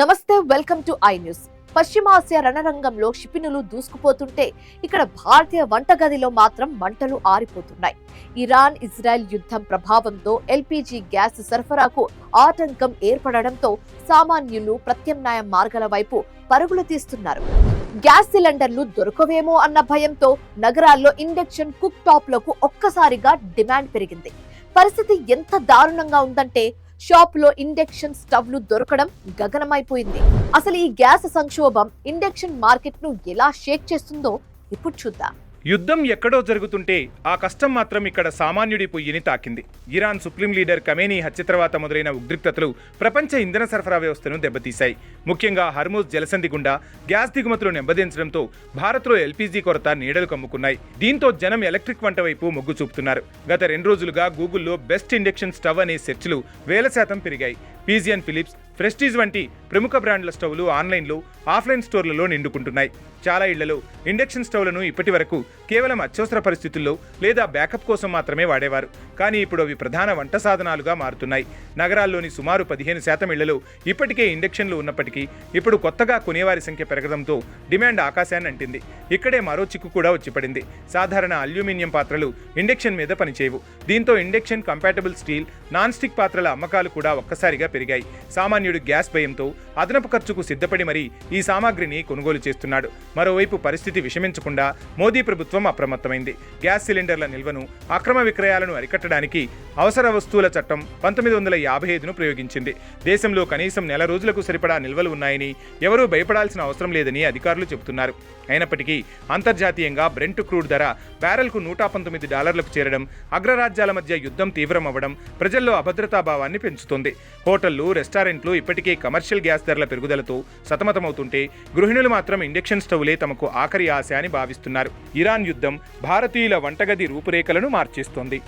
నమస్తే, welcome to I news. పశ్చిమాసియా రణరంగంలో క్షిపణులు దూసుకుపోతుంటే ఇక్కడ భారతీయ వంటగదిలో మాత్రం మంటలు ఆరిపోతున్నాయి. ఇరాన్ ఇజ్రాయెల్ యుద్ధం ప్రభావంతో ఎల్పీజీ గ్యాస్ సరఫరాకు ఆటంకం ఏర్పడడంతో సామాన్యులు ప్రత్యామ్నాయ మార్గాల వైపు పరుగులు తీస్తున్నారు. గ్యాస్ సిలిండర్లు దొరకవేమో అన్న భయంతో నగరాల్లో ఇండక్షన్ కుక్ టాప్ లకు ఒక్కసారిగా డిమాండ్ పెరిగింది. పరిస్థితి ఎంత దారుణంగా ఉందంటే షాప్ లో ఇండక్షన్ స్టవ్లు దొరకడం గగనమైపోయింది. అసలు ఈ గ్యాస్ సంక్షోభం ఇండక్షన్ మార్కెట్ ను ఎలా షేక్ చేస్తుందో ఇప్పుడు చూద్దాం. యుద్ధం ఎక్కడో జరుగుతుంటే ఆ కష్టం మాత్రం ఇక్కడ సామాన్యుడి పొయ్యిని తాకింది. ఇరాన్ సుప్రీం లీడర్ ఖమేనీ హత్య తర్వాత మొదలైన ఉద్రిక్తతలు ప్రపంచ ఇంధన సరఫరా వ్యవస్థను దెబ్బతీశాయి. ముఖ్యంగా హర్మూజ్ జలసంధి గుండా గ్యాస్ దిగుమతులు నెమ్మదించడంతో భారత్లో ఎల్పీజీ కొరత నీడలు కమ్ముకున్నాయి. దీంతో జనం ఎలక్ట్రిక్ వంట వైపు మొగ్గు చూపుతున్నారు. గత 2 రోజులుగా గూగుల్లో బెస్ట్ ఇండక్షన్ స్టవ్ అనే సెర్చ్లు 1000% పెరిగాయి. పీజియన్ ఫిలిప్స్, ప్రెస్టీజ్ వంటి ప్రముఖ బ్రాండ్ల స్టవ్లు ఆన్లైన్లో, ఆఫ్లైన్ స్టోర్లలో నిండుకుంటున్నాయి. చాలా ఇళ్లలో ఇండక్షన్ స్టవ్లను ఇప్పటి వరకు కేవలం అత్యవసర పరిస్థితుల్లో లేదా బ్యాకప్ కోసం మాత్రమే వాడేవారు. కానీ ఇప్పుడు అవి ప్రధాన వంట సాధనాలుగా మారుతున్నాయి. నగరాల్లోని సుమారు 15% ఇళ్లలో ఇప్పటికే ఇండక్షన్లు ఉన్నప్పటికీ ఇప్పుడు కొత్తగా కొనేవారి సంఖ్య పెరగడంతో డిమాండ్ ఆకాశాన్ని అంటింది. ఇక్కడే మరో చిక్కు కూడా వచ్చిపడింది. సాధారణ అల్యూమినియం పాత్రలు ఇండక్షన్ మీద పనిచేయవు. దీంతో induction compatible steel, non stick పాత్రల అమ్మకాలు కూడా ఒక్కసారిగా పెరిగాయి. సామాన్యుడు గ్యాస్ భయంతో అదనపు ఖర్చుకు సిద్ధపడి మరీ ఈ సామాగ్రిని కొనుగోలు చేస్తున్నాడు. మరోవైపు పరిస్థితి విషమించకుండా మోదీ ప్రభుత్వం అప్రమత్తమైంది. గ్యాస్ సిలిండర్ల నిల్వను, అక్రమ విక్రయాలను అరికట్టడానికి అవసర వస్తువుల చట్టం 1955ను ప్రయోగించింది. దేశంలో కనీసం నెల రోజులకు సరిపడా నిల్వలు ఉన్నాయని, ఎవరూ భయపడాల్సిన అవసరం లేదని అధికారులు చెబుతున్నారు. అయినప్పటికీ అంతర్జాతీయంగా బ్రెంట్ క్రూడ్ ధర బ్యారెల్కు $119కు చేరడం, అగ్రరాజ్యాల మధ్య యుద్ధం తీవ్రమవ్వడం ప్రజల్లో అభద్రతాభావాన్ని పెంచుతోంది. హోటళ్లు, రెస్టారెంట్లు ఇప్పటికే కమర్షియల్ గ్యాస్ ధరల పెరుగుదలతో సతమతమవుతుంటే గృహిణులు మాత్రం ఇండక్షన్ స్టవ్లే తమకు ఆఖరి ఆశ అని భావిస్తున్నారు. ఇరాన్ యుద్ధం భారతీయుల వంటగది రూపురేఖలను మార్చేస్తోంది.